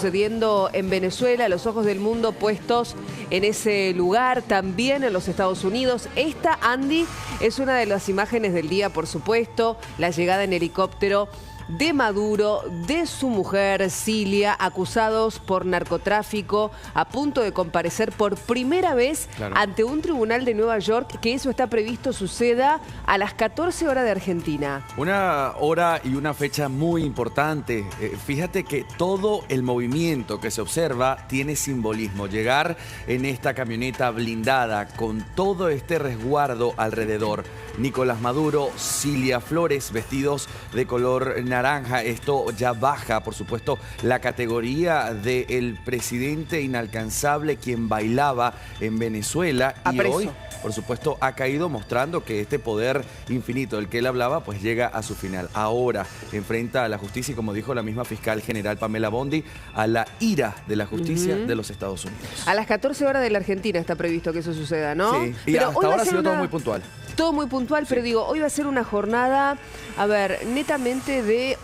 sucediendo en Venezuela, los ojos del mundo puestos en ese lugar, también en los Estados Unidos. Esta, Andy, es una de las imágenes del día, por supuesto, la llegada en helicóptero de Maduro, de su mujer Cilia, acusados por narcotráfico, a punto de comparecer por primera vez ante un tribunal de Nueva York, que eso está previsto suceda a las 14 horas de Argentina. Una hora y una fecha muy importante. Fíjate que todo el movimiento que se observa tiene simbolismo. Llegar en esta camioneta blindada con todo este resguardo alrededor. Nicolás Maduro, Cilia Flores, vestidos de color naranja. Esto ya baja, por supuesto, la categoría del presidente inalcanzable, quien bailaba en Venezuela. Y hoy, por supuesto, ha caído mostrando que este poder infinito del que él hablaba, pues llega a su final. Ahora enfrenta a la justicia y, como dijo la misma fiscal general Pamela Bondi, a la ira de la justicia de los Estados Unidos. A las 14 horas de la Argentina está previsto que eso suceda, ¿no? Sí, y pero hasta ahora ha sido todo muy puntual. Todo muy puntual, pero digo, hoy va a ser una jornada, a ver, netamente de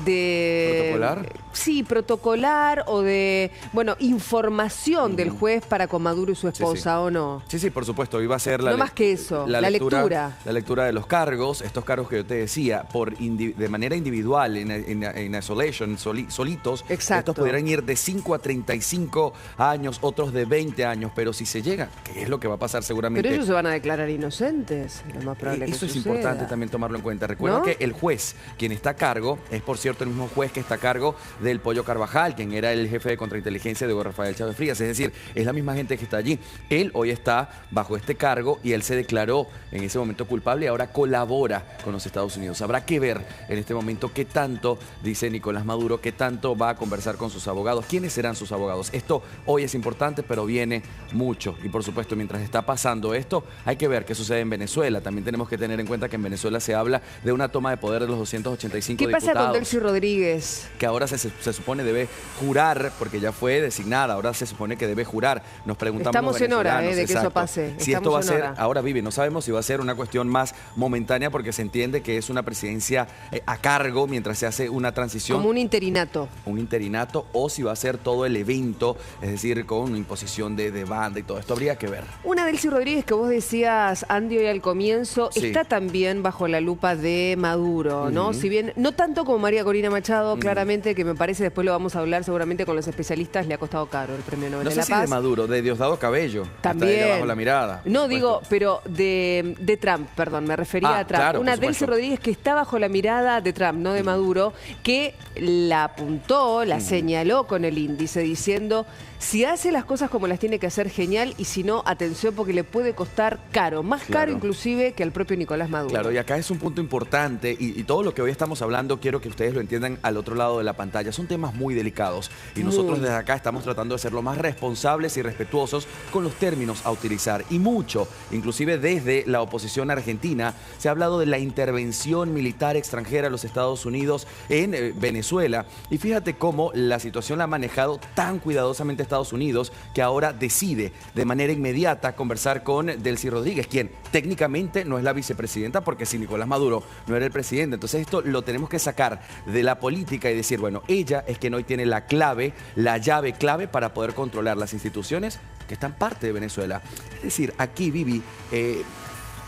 ¿protocolar? Sí, protocolar o de, bueno, información del juez para con Maduro y su esposa, ¿o no? Sí, sí, por supuesto. Hoy va a ser la, no más que eso, la lectura. La lectura de los cargos, estos cargos que yo te decía, de manera individual, en isolation, solitos. Exacto. Estos pudieran ir de 5 a 35 años, otros de 20 años, pero si se llega, que es lo que va a pasar seguramente. Pero ellos se van a declarar inocentes, lo más probable que eso es suceda. importante también tomarlo en cuenta. Recuerda que el juez, quien está a cargo, es por cierto el mismo juez que está a cargo del Pollo Carvajal, quien era el jefe de contrainteligencia de Hugo Rafael Chávez Frías. Es decir, es la misma gente que está allí. Él hoy está bajo este cargo y él se declaró en ese momento culpable y ahora colabora con los Estados Unidos. Habrá que ver en este momento qué tanto, dice Nicolás Maduro, qué tanto va a conversar con sus abogados. ¿Quiénes serán sus abogados? Esto hoy es importante, pero viene mucho. Y por supuesto, mientras está pasando esto, hay que ver qué sucede en Venezuela. También tenemos que tener en cuenta que en Venezuela se habla de una toma de poder de los 285 diputados. ¿Qué pasa con Delcy Rodríguez? Que ahora se supone debe jurar, porque ya fue designada, ahora se supone que debe jurar. Nos preguntamos Estamos en hora de que eso pase. Si esto va a ser, ahora Vivi, no sabemos si va a ser una cuestión más momentánea, porque se entiende que es una presidencia a cargo mientras se hace una transición. Como un interinato. Un interinato, o si va a ser todo el evento, es decir, con una imposición de banda y todo esto. Habría que ver. Una Delcy Rodríguez que vos decías, Andy, hoy al comienzo, está también bajo la lupa de Maduro, ¿no? Si bien, no tanto como María Corina Machado, claramente, que me parece, después lo vamos a hablar seguramente con los especialistas, le ha costado caro el premio Nobel de la Paz. No sé si de Maduro, de Diosdado Cabello. También. Está ahí bajo la mirada. No, digo, pero de Trump, perdón, me refería a Trump. Claro, una Delcy Rodríguez que está bajo la mirada de Trump, no de Maduro, que la apuntó, la señaló con el índice, diciendo, si hace las cosas como las tiene que hacer, genial, y si no, atención, porque le puede costar caro, más caro inclusive que al propio Nicolás Maduro. Claro, y acá es un punto importante, y todo lo que hoy estamos hablando, quiero que ustedes lo entiendan al otro lado de la pantalla. Son temas muy delicados, y nosotros desde acá estamos tratando de ser lo más responsables y respetuosos con los términos a utilizar. Y mucho, inclusive desde la oposición argentina, se ha hablado de la intervención militar extranjera de los Estados Unidos en Venezuela. Y fíjate cómo la situación la ha manejado tan cuidadosamente Estados Unidos, que ahora decide de manera inmediata conversar con Delcy Rodríguez, quien técnicamente no es la vicepresidenta, porque si Nicolás Maduro no era el presidente. Entonces esto lo tenemos que sacar de la política y decir, bueno, ella es quien hoy tiene la clave, la llave clave para poder controlar las instituciones que están parte de Venezuela. Es decir, aquí, Vivi,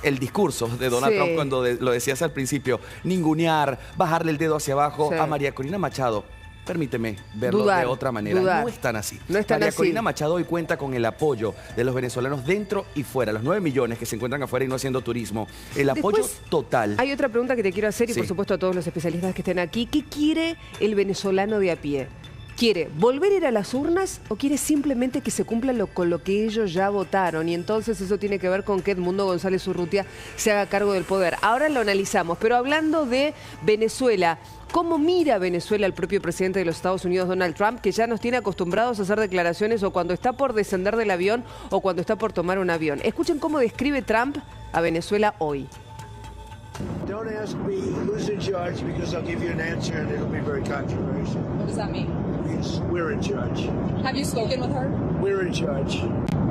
el discurso de Donald Trump, cuando lo decías al principio, ningunear, bajarle el dedo hacia abajo a María Corina Machado. Permíteme verlo de otra manera. No es tan así. No es tan María Corina Machado hoy cuenta con el apoyo de los venezolanos dentro y fuera. Los 9 millones que se encuentran afuera y no haciendo turismo. El apoyo total. Hay otra pregunta que te quiero hacer y por supuesto a todos los especialistas que estén aquí. ¿Qué quiere el venezolano de a pie? ¿Quiere volver a ir a las urnas o quiere simplemente que se cumpla con lo que ellos ya votaron? Y entonces eso tiene que ver con que Edmundo González Urrutia se haga cargo del poder. Ahora lo analizamos, pero hablando de Venezuela, ¿cómo mira Venezuela el propio presidente de los Estados Unidos, Donald Trump, que ya nos tiene acostumbrados a hacer declaraciones o cuando está por descender del avión o cuando está por tomar un avión? Escuchen cómo describe Trump a Venezuela hoy. Don't ask me who's in charge because I'll give you an answer and it'll be very controversial. What does that mean? Means we're in charge. Have you spoken with her? We're in charge.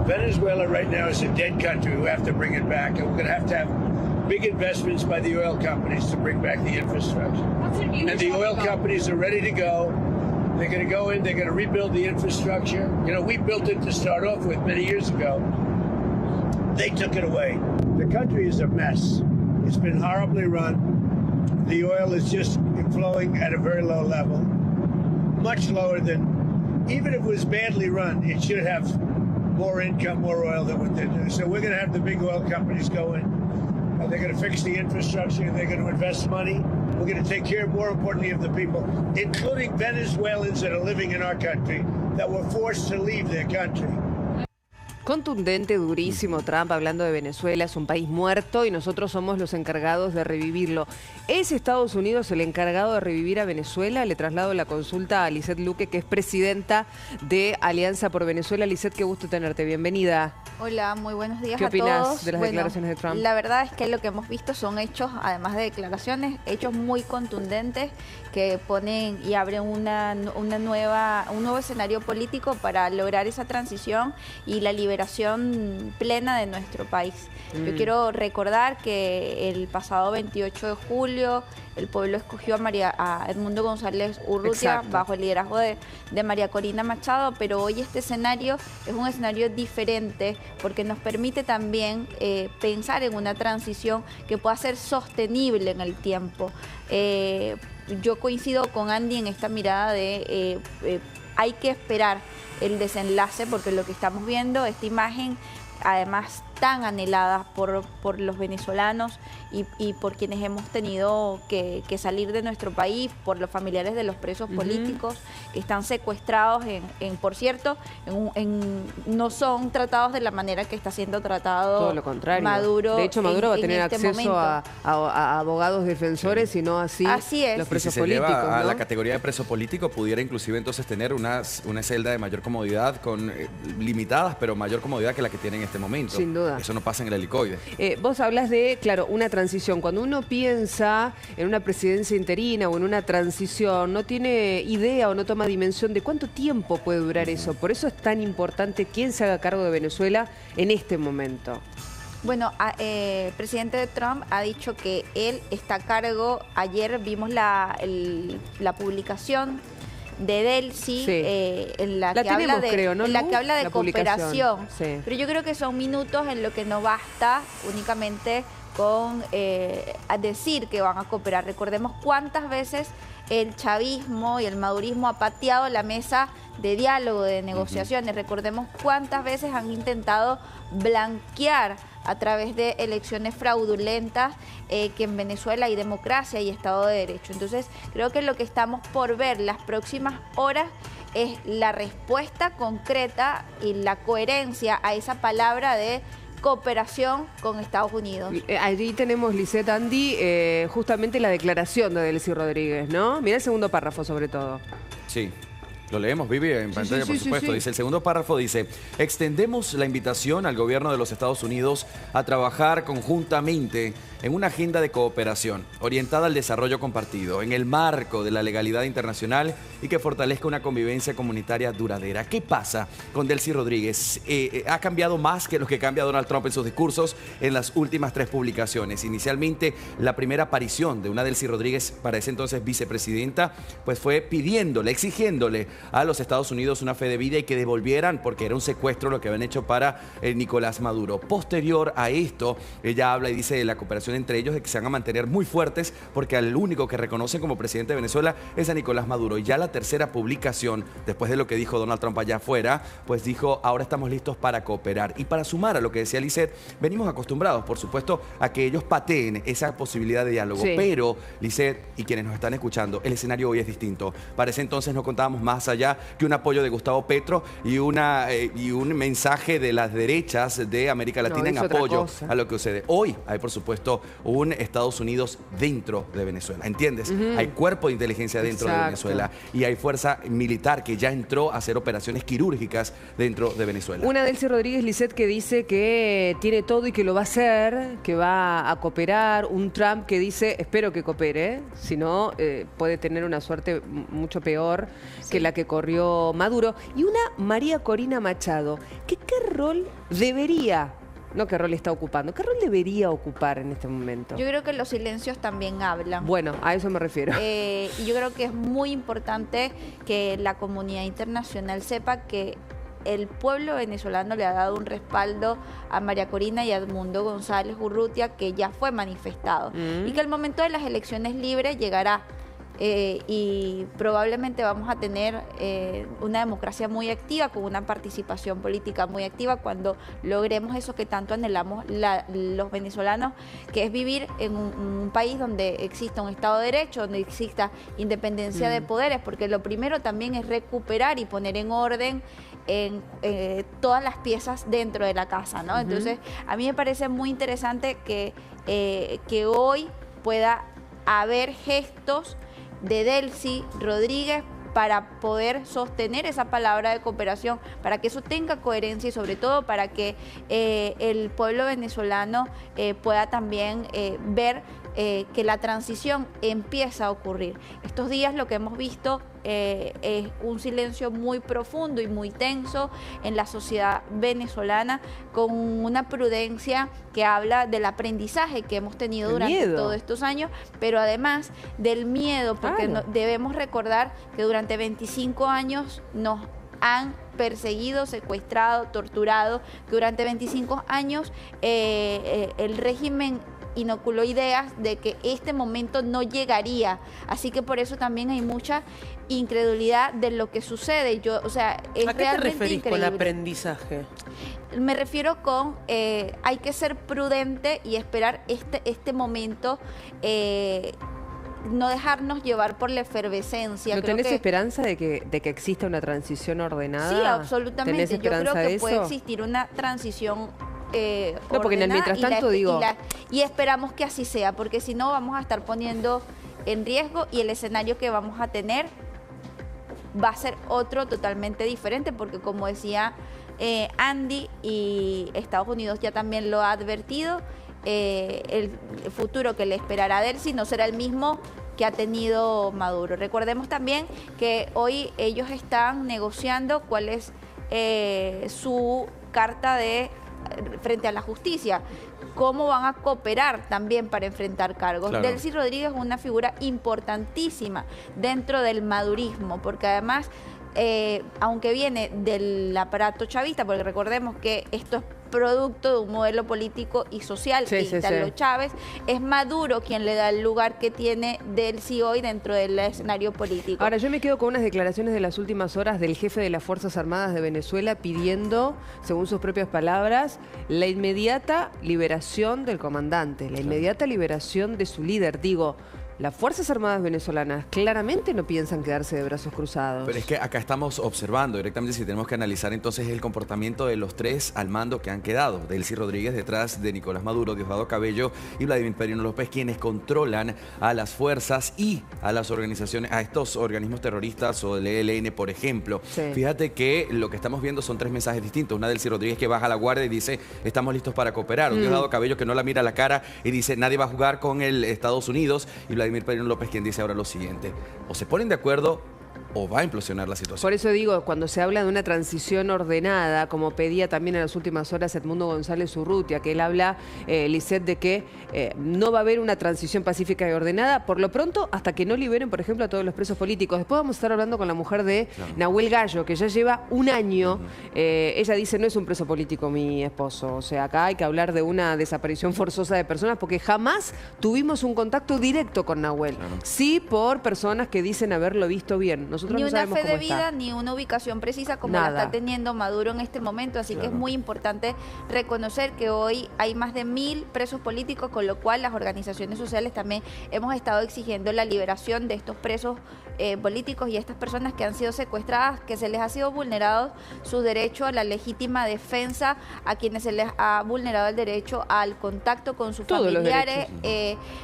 Venezuela right now is a dead country. We have to bring it back, and we're going to have big investments by the oil companies to bring back the infrastructure. That's what you And the oil companies are ready to go. They're going to go in, they're going to rebuild the infrastructure. You know, we built it to start off with many years ago. They took it away. The country is a mess. It's been horribly run. The oil is just flowing at a very low level, much lower than, even if it was badly run, it should have more income, more oil than what they're doing. So we're going to have the big oil companies go in. They're going to fix the infrastructure. They're going to invest money. We're going to take care, more importantly, of the people, including Venezuelans that are living in our country that were forced to leave their country. Contundente, durísimo Trump hablando de Venezuela, es un país muerto y nosotros somos los encargados de revivirlo. ¿Es Estados Unidos el encargado de revivir a Venezuela? Le traslado la consulta a Lisette Luque, que es presidenta de Alianza por Venezuela. Lisette, qué gusto tenerte, bienvenida. Hola, muy buenos días a todos. ¿Qué opinas de las declaraciones de Trump? La verdad es que lo que hemos visto son hechos, además de declaraciones, hechos muy contundentes que ponen y abren un nuevo escenario político para lograr esa transición y la liberación plena de nuestro país. Yo quiero recordar que el pasado 28 de julio el pueblo escogió a Edmundo González Urrutia bajo el liderazgo de María Corina Machado, pero hoy este escenario es un escenario diferente porque nos permite también pensar en una transición que pueda ser sostenible en el tiempo. Yo coincido con Andy en esta mirada de hay que esperar el desenlace porque lo que estamos viendo, esta imagen además tan anhelada por los venezolanos y por quienes hemos tenido que salir de nuestro país, por los familiares de los presos políticos que están secuestrados por cierto, no son tratados de la manera que está siendo tratado todo lo contrario. Maduro. De hecho, Maduro va a tener acceso a abogados defensores y no así los presos políticos. Si se eleva a ¿no? la categoría de preso político, pudiera inclusive entonces tener una celda de mayor comodidad, con limitadas, pero mayor comodidad que la que tiene en este momento. Sin duda. Eso no pasa en el helicoide. Vos hablas de, claro, una transición. Cuando uno piensa en una presidencia interina o en una transición, no tiene idea o no toma dimensión de cuánto tiempo puede durar eso. Por eso es tan importante quién se haga cargo de Venezuela en este momento. Bueno, el presidente Trump ha dicho que él está a cargo. Ayer vimos la publicación de Delcy, en la que habla de cooperación. Sí. Pero yo creo que son minutos en lo que no basta únicamente con decir que van a cooperar. Recordemos cuántas veces el chavismo y el madurismo ha pateado la mesa de diálogo, de negociaciones. Recordemos cuántas veces han intentado blanquear a través de elecciones fraudulentas que en Venezuela hay democracia y Estado de Derecho. Entonces, creo que lo que estamos por ver las próximas horas es la respuesta concreta y la coherencia a esa palabra de cooperación con Estados Unidos. Allí tenemos, Lisette, Andy, justamente la declaración de Delcy Rodríguez, ¿no? Mira el segundo párrafo sobre todo. Sí. Lo leemos, Vivi, en pantalla, por supuesto. Sí. Dice, el segundo párrafo dice, extendemos la invitación al gobierno de los Estados Unidos a trabajar conjuntamente en una agenda de cooperación orientada al desarrollo compartido, en el marco de la legalidad internacional y que fortalezca una convivencia comunitaria duradera. ¿Qué pasa con Delcy Rodríguez? Ha cambiado más que lo que cambia Donald Trump en sus discursos en las últimas 3 publicaciones. Inicialmente, la primera aparición de una Delcy Rodríguez, para ese entonces vicepresidenta, pues fue exigiéndole a los Estados Unidos una fe de vida y que devolvieran, porque era un secuestro lo que habían hecho para Nicolás Maduro. Posterior a esto, ella habla y dice de la cooperación entre ellos, de que se van a mantener muy fuertes, porque al único que reconocen como presidente de Venezuela es a Nicolás Maduro. Y ya la tercera publicación, después de lo que dijo Donald Trump allá afuera, pues dijo, ahora estamos listos para cooperar. Y para sumar a lo que decía Lisette, venimos acostumbrados, por supuesto, a que ellos pateen esa posibilidad de diálogo. Sí. Pero, Lisette, y quienes nos están escuchando, el escenario hoy es distinto. Para ese entonces no contábamos más allá que un apoyo de Gustavo Petro y un mensaje de las derechas de América Latina en apoyo a lo que sucede. Hoy hay, por supuesto, un Estados Unidos dentro de Venezuela, ¿entiendes? Hay cuerpo de inteligencia dentro de Venezuela y hay fuerza militar que ya entró a hacer operaciones quirúrgicas dentro de Venezuela. Una Delcy Rodríguez, Lisette, que dice que tiene todo y que lo va a hacer, que va a cooperar. Un Trump que dice, espero que coopere, si no puede tener una suerte mucho peor que la que corrió Maduro. Y una María Corina Machado, que qué rol debería No qué rol está ocupando, qué rol debería ocupar en este momento. Yo creo que los silencios también hablan. Bueno, a eso me refiero. Y yo creo que es muy importante que la comunidad internacional sepa que el pueblo venezolano le ha dado un respaldo a María Corina y a Edmundo González Urrutia, que ya fue manifestado, y que el momento de las elecciones libres llegará. Y probablemente vamos a tener una democracia muy activa, con una participación política muy activa, cuando logremos eso que tanto anhelamos los venezolanos, que es vivir en un país donde exista un Estado de Derecho, donde exista independencia de poderes, porque lo primero también es recuperar y poner en orden en todas las piezas dentro de la casa, ¿no? Entonces, a mí me parece muy interesante que hoy pueda haber gestos de Delcy Rodríguez para poder sostener esa palabra de cooperación, para que eso tenga coherencia y sobre todo para que el pueblo venezolano pueda también ver que la transición empieza a ocurrir. Estos días lo que hemos visto es un silencio muy profundo y muy tenso en la sociedad venezolana, con una prudencia que habla del aprendizaje que hemos tenido durante todos estos años, pero además del miedo, porque debemos recordar que durante 25 años nos han perseguido, secuestrado, torturado, que durante 25 años el régimen inoculó ideas de que este momento no llegaría, así que por eso también hay mucha incredulidad de lo que sucede. Yo, o sea, es ¿A qué te referís increíble. con aprendizaje? Me refiero con hay que ser prudente y esperar este momento, no dejarnos llevar por la efervescencia. ¿No tenés esperanza de que exista una transición ordenada? Sí, absolutamente. Yo creo que puede existir una transición no, porque mientras tanto y esperamos que así sea, porque si no vamos a estar poniendo en riesgo, y el escenario que vamos a tener va a ser otro totalmente diferente, porque como decía Andy, y Estados Unidos ya también lo ha advertido, el futuro que le esperará a Delcy no será el mismo que ha tenido Maduro. Recordemos también que hoy ellos están negociando cuál es su carta frente a la justicia, cómo van a cooperar también para enfrentar cargos. Claro. Delcy Rodríguez es una figura importantísima dentro del madurismo, porque además, aunque viene del aparato chavista, porque recordemos que esto es producto de un modelo político y social que instaló Chávez, es Maduro quien le da el lugar que tiene Delcy hoy dentro del escenario político. Ahora, yo me quedo con unas declaraciones de las últimas horas del jefe de las Fuerzas Armadas de Venezuela pidiendo, según sus propias palabras, la inmediata liberación del comandante, la inmediata liberación de su líder. Digo, las Fuerzas Armadas venezolanas claramente no piensan quedarse de brazos cruzados. Pero es que acá estamos observando directamente, si tenemos que analizar entonces el comportamiento de los tres al mando que han quedado. Delcy Rodríguez detrás de Nicolás Maduro, Diosdado Cabello y Vladimir Perino López, quienes controlan a las fuerzas y a las organizaciones, a estos organismos terroristas o del ELN, por ejemplo. Fíjate que lo que estamos viendo son tres mensajes distintos. Una Delcy Rodríguez que baja la guardia y dice, estamos listos para cooperar. Un Diosdado Cabello que no la mira a la cara y dice, nadie va a jugar con el Estados Unidos. Y Vladimir Perino López, quien dice ahora lo siguiente: o se ponen de acuerdo o va a implosionar la situación. Por eso digo, cuando se habla de una transición ordenada, como pedía también en las últimas horas Edmundo González Urrutia, que él habla, Lisset, de que no va a haber una transición pacífica y ordenada, por lo pronto, hasta que no liberen, por ejemplo, a todos los presos políticos. Después vamos a estar hablando con la mujer de Nahuel Gallo, que ya lleva un año. Ella dice, no es un preso político mi esposo. O sea, acá hay que hablar de una desaparición forzosa de personas, porque jamás tuvimos un contacto directo con Nahuel. Sí, por personas que dicen haberlo visto bien. Nosotros ni no una sabemos fe de cómo vida, está. ni una ubicación precisa como la está teniendo Maduro en este momento. Así que es muy importante reconocer que hoy hay más de 1000 presos políticos, con lo cual las organizaciones sociales también hemos estado exigiendo la liberación de estos presos políticos y estas personas que han sido secuestradas, que se les ha sido vulnerado su derecho a la legítima defensa, a quienes se les ha vulnerado el derecho al contacto con sus familiares.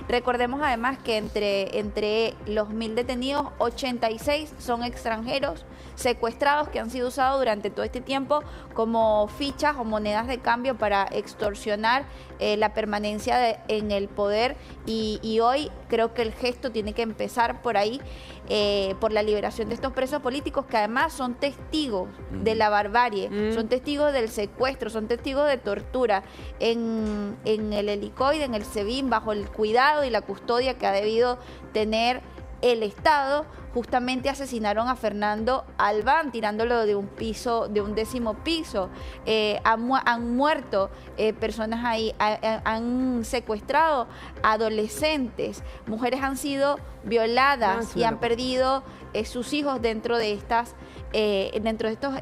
Recordemos además que entre los 1000 detenidos, 86 son extranjeros secuestrados que han sido usados durante todo este tiempo como fichas o monedas de cambio para extorsionar la permanencia en el poder, y hoy creo que el gesto tiene que empezar por ahí, por la liberación de estos presos políticos que además son testigos de la barbarie, son testigos del secuestro, son testigos de tortura en el helicoide, en el SEBIN, bajo el cuidado y la custodia que ha debido tener el Estado. Justamente asesinaron a Fernando Albán tirándolo de un piso, de un 10º piso. Han muerto personas ahí, han secuestrado adolescentes, mujeres han sido violadas y han perdido sus hijos dentro de estos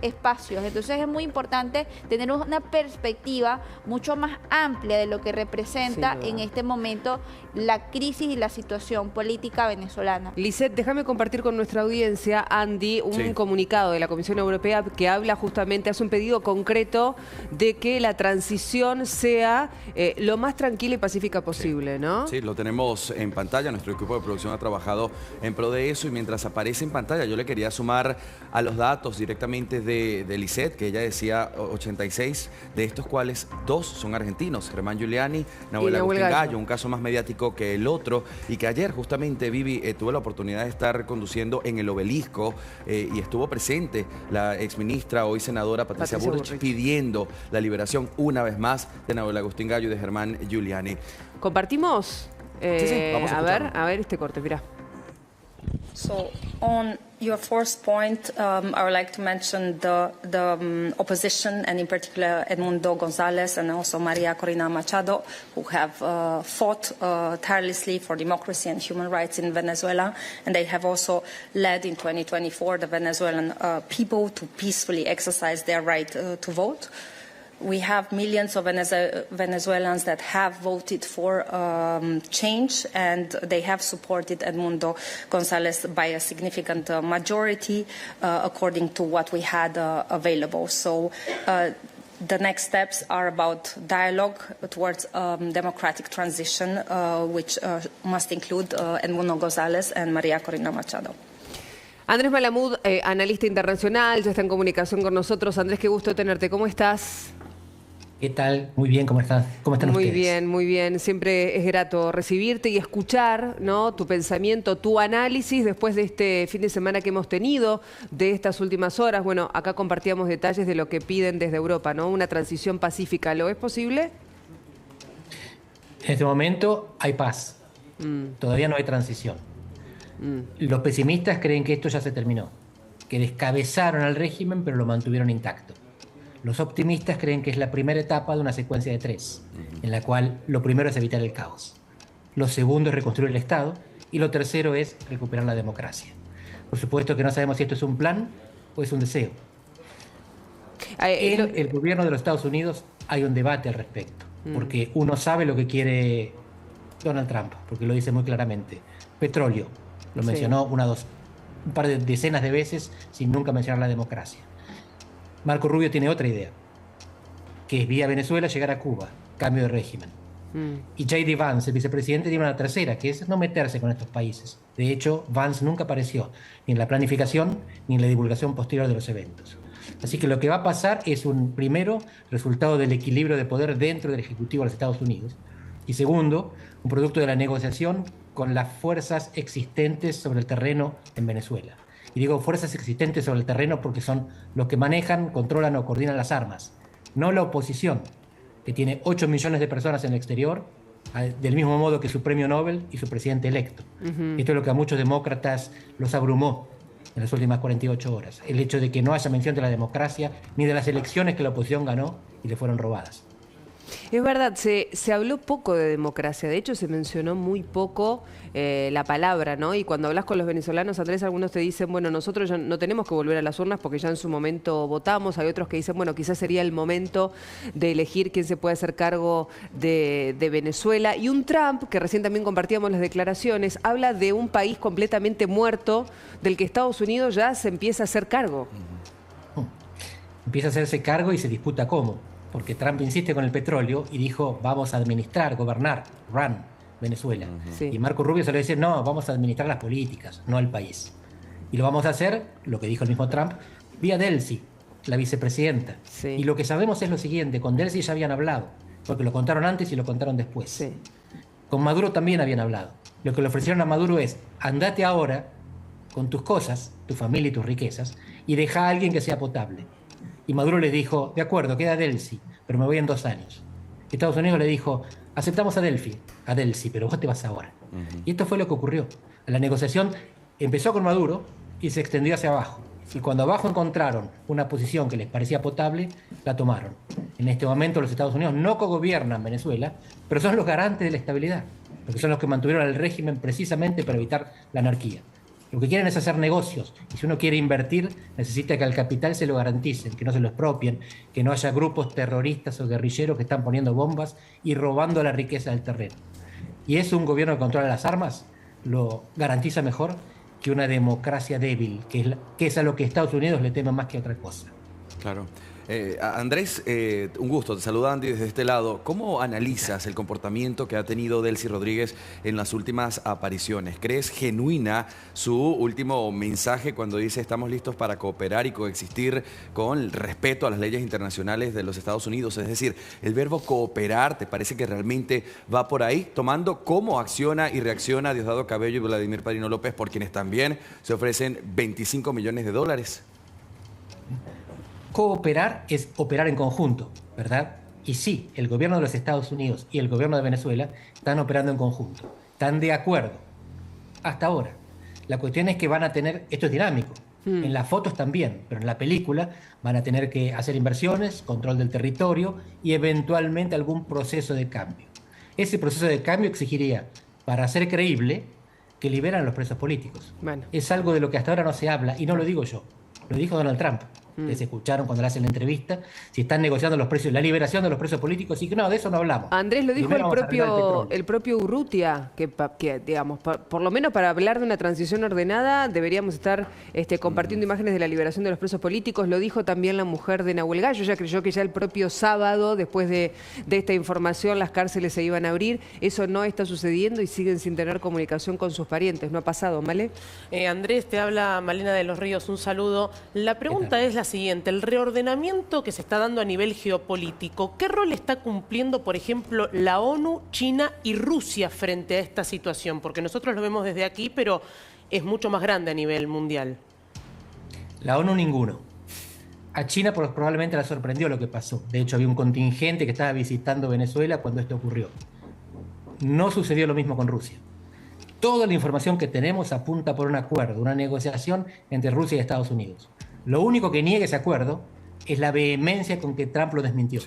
espacios. Entonces es muy importante tener una perspectiva mucho más amplia de lo que representa en este momento la crisis y la situación política venezolana. Lisette, déjame compartir con nuestra audiencia, Andy, un comunicado de la Comisión Europea que habla justamente, hace un pedido concreto de que la transición sea lo más tranquila y pacífica posible, ¿no? Sí, lo tenemos en pantalla, nuestro equipo de producción ha trabajado en pro de eso, y mientras aparece en pantalla yo le quería sumar a los datos directamente de Lisette, que ella decía 86, de estos cuales 2 son argentinos, Germán Giuliani, Nahuel Agustín Gallo, un caso más mediático que el otro, y que ayer justamente Vivi tuve la oportunidad de estar conduciendo en el Obelisco y estuvo presente la exministra, hoy senadora Patricia Bullrich, pidiendo la liberación una vez más de Nahuel Agustín Gallo y de Germán Giuliani. ¿Compartimos? Sí, vamos a ver este corte, mira. So on your first point, I would like to mention the opposition, and in particular Edmundo González and also María Corina Machado, who have fought tirelessly for democracy and human rights in Venezuela, and they have also led in 2024 the Venezuelan people to peacefully exercise their right to vote. We have millions of Venezuelans that have voted for change, and they have supported Edmundo González by a significant majority, according to what we had available. So the next steps are about dialogue towards democratic transition, which must include Edmundo González and María Corina Machado. Andrés Malamud, analista internacional, ya está en comunicación con nosotros. Andrés, qué gusto tenerte. ¿Cómo estás? ¿Qué tal? Muy bien, ¿cómo están ustedes? Muy bien, muy bien. Siempre es grato recibirte y escuchar, ¿no?, tu pensamiento, tu análisis después de este fin de semana que hemos tenido, de estas últimas horas. Bueno, acá compartíamos detalles de lo que piden desde Europa, ¿no? Una transición pacífica. ¿Lo es posible? En este momento hay paz. Todavía no hay transición. Los pesimistas creen que esto ya se terminó, que descabezaron al régimen pero lo mantuvieron intacto. Los optimistas creen que es la primera etapa de una secuencia de 3, en la cual lo primero es evitar el caos, lo segundo es reconstruir el Estado y lo tercero es recuperar la democracia. Por supuesto que no sabemos si esto es un plan o es un deseo. En el gobierno de los Estados Unidos hay un debate al respecto, porque uno sabe lo que quiere Donald Trump, porque lo dice muy claramente. Petróleo, lo mencionó un par de decenas de veces sin nunca mencionar la democracia. Marco Rubio tiene otra idea, que es vía Venezuela llegar a Cuba, cambio de régimen. Y J.D. Vance, el vicepresidente, tiene una tercera, que es no meterse con estos países. De hecho, Vance nunca apareció ni en la planificación ni en la divulgación posterior de los eventos. Así que lo que va a pasar es un, primero, resultado del equilibrio de poder dentro del Ejecutivo de los Estados Unidos, y segundo, un producto de la negociación con las fuerzas existentes sobre el terreno en Venezuela. Y digo fuerzas existentes sobre el terreno porque son los que manejan, controlan o coordinan las armas, no la oposición, que tiene 8 millones de personas en el exterior, del mismo modo que su premio Nobel y su presidente electo. Esto es lo que a muchos demócratas los abrumó en las últimas 48 horas. El hecho de que no haya mención de la democracia ni de las elecciones que la oposición ganó y le fueron robadas. Es verdad, se habló poco de democracia, de hecho se mencionó muy poco la palabra, ¿no? Y cuando hablas con los venezolanos, Andrés, algunos te dicen, bueno, nosotros ya no tenemos que volver a las urnas porque ya en su momento votamos. Hay otros que dicen, bueno, quizás sería el momento de elegir quién se puede hacer cargo de Venezuela. Y un Trump, que recién también compartíamos las declaraciones, habla de un país completamente muerto del que Estados Unidos ya se empieza a hacer cargo. Empieza a hacerse cargo y se disputa cómo. Porque Trump insiste con el petróleo y dijo, vamos a administrar, gobernar, run Venezuela. Y Marco Rubio se le dice, no, vamos a administrar las políticas, no al país. Y lo vamos a hacer, lo que dijo el mismo Trump, vía Delcy, la vicepresidenta. Sí. Y lo que sabemos es lo siguiente, con Delcy ya habían hablado, porque lo contaron antes y lo contaron después. Sí. Con Maduro también habían hablado. Lo que le ofrecieron a Maduro es, andate ahora con tus cosas, tu familia y tus riquezas, y deja a alguien que sea potable. Y Maduro les dijo, de acuerdo, queda Delcy, pero me voy en 2 años. Estados Unidos le dijo, aceptamos a Delcy, pero vos te vas ahora. Y esto fue lo que ocurrió. La negociación empezó con Maduro y se extendió hacia abajo. Y cuando abajo encontraron una posición que les parecía potable, la tomaron. En este momento los Estados Unidos no cogobiernan Venezuela, pero son los garantes de la estabilidad, porque son los que mantuvieron al régimen precisamente para evitar la anarquía. Lo que quieren es hacer negocios, y si uno quiere invertir, necesita que al capital se lo garanticen, que no se lo expropien, que no haya grupos terroristas o guerrilleros que están poniendo bombas y robando la riqueza del terreno. Y eso un gobierno que controla las armas lo garantiza mejor que una democracia débil, que es a lo que Estados Unidos le teme más que a otra cosa. Claro. Andrés, un gusto, te saluda Andy desde este lado. ¿Cómo analizas el comportamiento que ha tenido Delcy Rodríguez en las últimas apariciones? ¿Crees genuina su último mensaje cuando dice estamos listos para cooperar y coexistir con el respeto a las leyes internacionales de los Estados Unidos? Es decir, el verbo cooperar, ¿te parece que realmente va por ahí? Tomando cómo acciona y reacciona Diosdado Cabello y Vladimir Padrino López, por quienes también se ofrecen $25 millones. Cooperar es operar en conjunto, ¿verdad? Y sí, el gobierno de los Estados Unidos y el gobierno de Venezuela están operando en conjunto, están de acuerdo, hasta ahora. La cuestión es que van a tener, esto es dinámico, en las fotos también, pero en la película van a tener que hacer inversiones, control del territorio y eventualmente algún proceso de cambio. Ese proceso de cambio exigiría, para ser creíble, que liberan a los presos políticos. Bueno. Es algo de lo que hasta ahora no se habla, y no lo digo yo, lo dijo Donald Trump. Les escucharon cuando le hacen la entrevista, si están negociando los precios, la liberación de los presos políticos, y que no, de eso no hablamos. Andrés, lo dijo el propio Urrutia, que digamos, por lo menos para hablar de una transición ordenada deberíamos estar compartiendo imágenes de la liberación de los presos políticos. Lo dijo también la mujer de Nahuel Gallo, ella creyó que ya el propio sábado, después de esta información, las cárceles se iban a abrir. Eso no está sucediendo y siguen sin tener comunicación con sus parientes. ¿No ha pasado, Male? Andrés, te habla Malena de los Ríos, un saludo. La pregunta es la siguiente, el reordenamiento que se está dando a nivel geopolítico, ¿qué rol está cumpliendo, por ejemplo, la ONU, China y Rusia frente a esta situación? Porque nosotros lo vemos desde aquí, pero es mucho más grande a nivel mundial. La ONU ninguno. A China probablemente la sorprendió lo que pasó. De hecho, había un contingente que estaba visitando Venezuela cuando esto ocurrió. No sucedió lo mismo con Rusia. Toda la información que tenemos apunta por un acuerdo, una negociación entre Rusia y Estados Unidos. Lo único que niega ese acuerdo es la vehemencia con que Trump lo desmintió,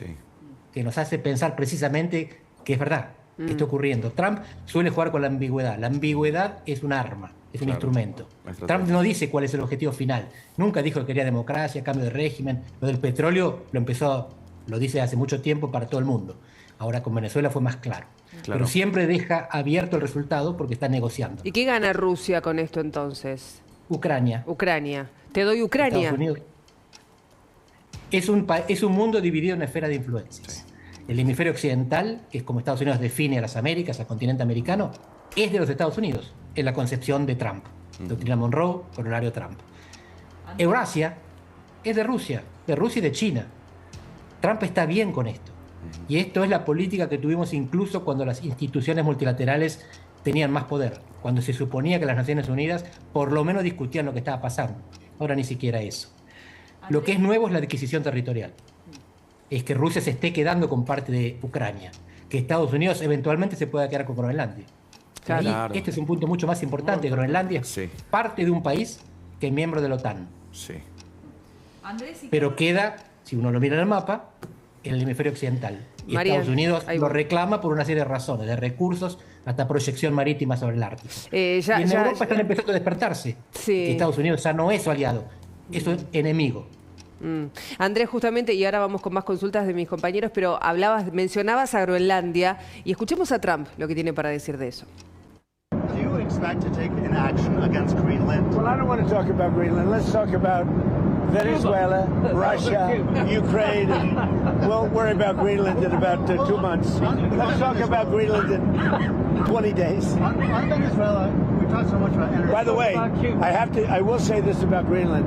que nos hace pensar precisamente que es verdad, que está ocurriendo. Trump suele jugar con la ambigüedad. La ambigüedad es un arma, es un instrumento. Trump no dice cuál es el objetivo final. Nunca dijo que quería democracia, cambio de régimen. Lo del petróleo lo dice hace mucho tiempo para todo el mundo. Ahora con Venezuela fue más claro. Pero siempre deja abierto el resultado porque está negociando. ¿Y qué gana Rusia con esto entonces? Ucrania. Te doy Ucrania. Estados Unidos. Es un mundo dividido en esferas de influencias. El hemisferio occidental, que es como Estados Unidos define a las Américas, al continente americano, es de los Estados Unidos, en la concepción de Trump. Doctrina Monroe, corolario Trump. Eurasia es de Rusia y de China. Trump está bien con esto. Y esto es la política que tuvimos incluso cuando las instituciones multilaterales tenían más poder, cuando se suponía que las Naciones Unidas por lo menos discutían lo que estaba pasando. Ahora ni siquiera eso. Lo que es nuevo es la adquisición territorial. Es que Rusia se esté quedando con parte de Ucrania, que Estados Unidos eventualmente se pueda quedar con Groenlandia. Claro. Este es un punto mucho más importante. Groenlandia es parte de un país que es miembro de la OTAN. Pero queda, si uno lo mira en el mapa, en el hemisferio occidental. Y Estados Unidos lo reclama por una serie de razones, de recursos, hasta proyección marítima sobre el Ártico. Y en Europa están empezando a despertarse. Que Estados Unidos ya no es su aliado, es su enemigo. Andrés, justamente, y ahora vamos con más consultas de mis compañeros, pero mencionabas a Groenlandia, y escuchemos a Trump lo que tiene para decir de eso. Do you expect to take an action against Greenland? Well, I don't want to talk about Greenland. Let's talk about Venezuela, Russia, Ukraine, and we'll worry about Greenland in about 2 months. Let's talk about Greenland in 20 days. On Venezuela, we We talked so much about energy. By the way, I will say this about Greenland.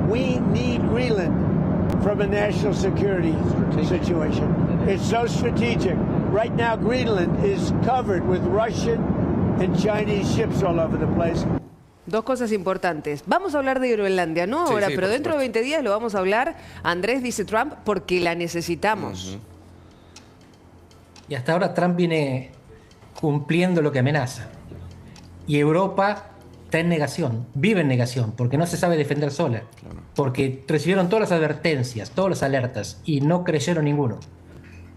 We need Greenland from a national security situation. It's so strategic. Right now, Greenland is covered with Russian and Chinese ships all over the place. Dos cosas importantes. Vamos a hablar de Groenlandia, no ahora, pero dentro de 20 días lo vamos a hablar. Andrés, dice Trump, porque la necesitamos. Y hasta ahora Trump viene cumpliendo lo que amenaza. Y Europa está en negación, vive en negación, porque no se sabe defender sola. Claro. Porque recibieron todas las advertencias, todas las alertas, y no creyeron ninguno.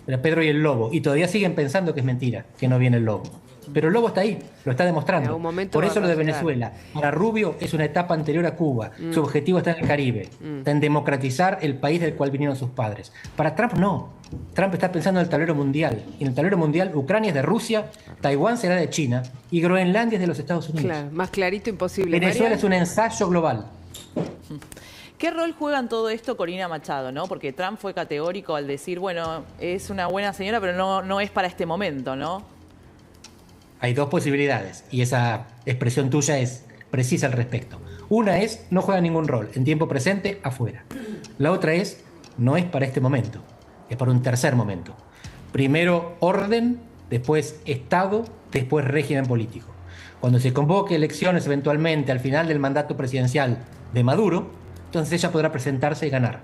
Era Pedro y el lobo. Y todavía siguen pensando que es mentira, que no viene el lobo. Pero el lobo está ahí, lo está demostrando. Por eso lo de Venezuela. Para Rubio es una etapa anterior a Cuba. Su objetivo está en el Caribe. Está en democratizar el país del cual vinieron sus padres. Para Trump no. Trump está pensando en el tablero mundial. Y en el tablero mundial, Ucrania es de Rusia, Taiwán será de China y Groenlandia es de los Estados Unidos. Claro, más clarito imposible. Venezuela es un ensayo global. ¿Qué rol juega en todo esto Corina Machado, no? Porque Trump fue categórico al decir, bueno, es una buena señora, pero no es para este momento, ¿no? Hay dos posibilidades y esa expresión tuya es precisa al respecto. Una es, no juega ningún rol, en tiempo presente, afuera. La otra es, no es para este momento, es para un tercer momento. Primero orden, después Estado, después régimen político. Cuando se convoque elecciones eventualmente al final del mandato presidencial de Maduro, entonces ella podrá presentarse y ganar.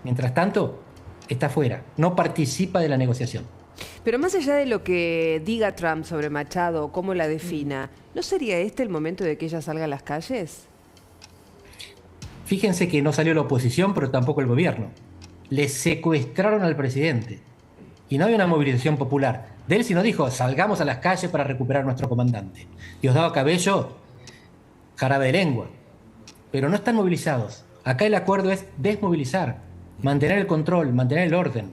Mientras tanto, está afuera, no participa de la negociación. Pero más allá de lo que diga Trump sobre Machado o cómo la defina, ¿no sería este el momento de que ella salga a las calles? Fíjense que no salió la oposición, pero tampoco el gobierno. Le secuestraron al presidente. Y no había una movilización popular. De él sí no dijo, salgamos a las calles para recuperar a nuestro comandante. Diosdado Cabello, jarabe de lengua. Pero no están movilizados. Acá el acuerdo es desmovilizar, mantener el control, mantener el orden.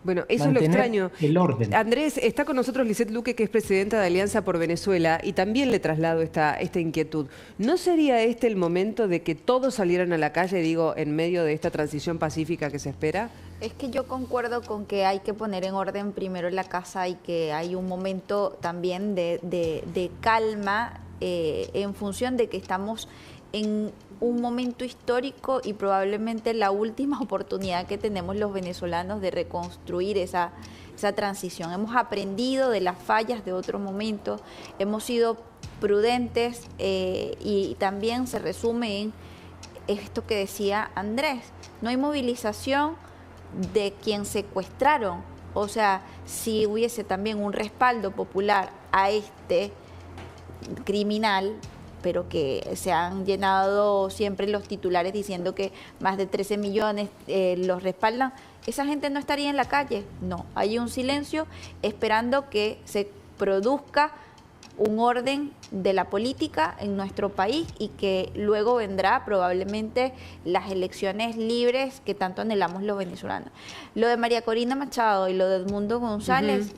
Bueno, eso es lo extraño. El orden. Andrés, está con nosotros Lisette Luque, que es presidenta de Alianza por Venezuela, y también le traslado esta inquietud. ¿No sería este el momento de que todos salieran a la calle, digo, en medio de esta transición pacífica que se espera? Es que yo concuerdo con que hay que poner en orden primero la casa y que hay un momento también de calma en función de que estamos en un momento histórico y probablemente la última oportunidad que tenemos los venezolanos de reconstruir esa transición. Hemos aprendido de las fallas de otro momento, hemos sido prudentes y también se resume en esto que decía Andrés. No hay movilización de quien secuestraron. O sea, si hubiese también un respaldo popular a este criminal, pero que se han llenado siempre los titulares diciendo que más de 13 millones los respaldan, esa gente no estaría en la calle. No, hay un silencio esperando que se produzca un orden de la política en nuestro país y que luego vendrá probablemente las elecciones libres que tanto anhelamos los venezolanos. Lo de María Corina Machado y lo de Edmundo González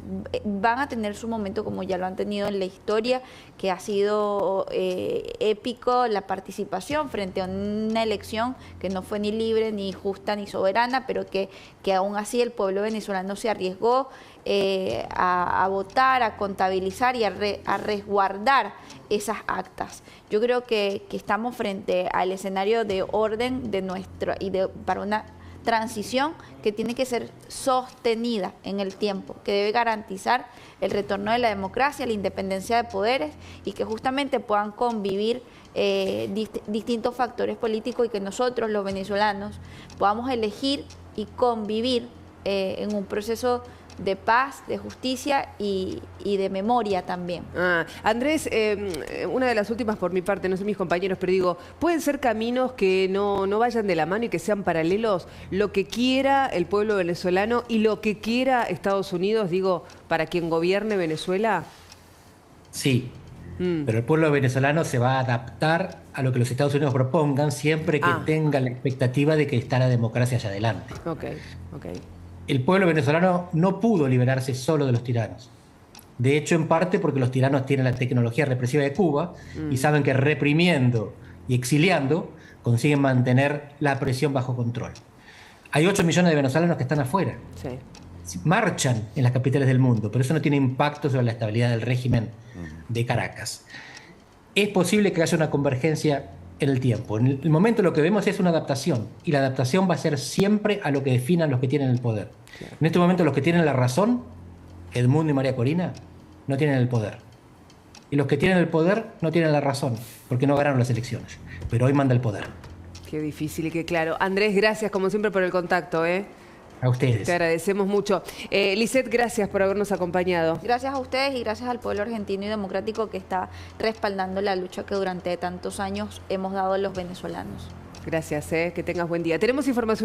van a tener su momento, como ya lo han tenido en la historia, que ha sido épico la participación frente a una elección que no fue ni libre, ni justa, ni soberana, pero que aún así el pueblo venezolano se arriesgó a votar, a contabilizar y a resguardar esas actas. Yo creo que estamos frente al escenario de orden de para una transición que tiene que ser sostenida en el tiempo, que debe garantizar el retorno de la democracia, la independencia de poderes y que justamente puedan convivir distintos factores políticos y que nosotros, los venezolanos, podamos elegir y convivir en un proceso de paz, de justicia y de memoria también. Andrés, una de las últimas por mi parte, no sé mis compañeros, pero digo, ¿pueden ser caminos que no vayan de la mano y que sean paralelos? Lo que quiera el pueblo venezolano y lo que quiera Estados Unidos, digo, para quien gobierne Venezuela. Sí, pero el pueblo venezolano se va a adaptar a lo que los Estados Unidos propongan siempre que tenga la expectativa de que está la democracia hacia adelante. Ok. El pueblo venezolano no pudo liberarse solo de los tiranos. De hecho, en parte porque los tiranos tienen la tecnología represiva de Cuba y saben que reprimiendo y exiliando consiguen mantener la presión bajo control. Hay 8 millones de venezolanos que están afuera. Sí. Marchan en las capitales del mundo, pero eso no tiene impacto sobre la estabilidad del régimen de Caracas. es posible que haya una convergencia en el tiempo. En el momento lo que vemos es una adaptación, y la adaptación va a ser siempre a lo que definan los que tienen el poder. En este momento los que tienen la razón, Edmundo y María Corina, no tienen el poder. Y los que tienen el poder no tienen la razón, porque no ganaron las elecciones. Pero hoy manda el poder. Qué difícil y qué claro. Andrés, gracias como siempre por el contacto, ¿eh? A ustedes. Te agradecemos mucho. Lisette, gracias por habernos acompañado. Gracias a ustedes y gracias al pueblo argentino y democrático que está respaldando la lucha que durante tantos años hemos dado los venezolanos. Gracias, que tengas buen día. Tenemos información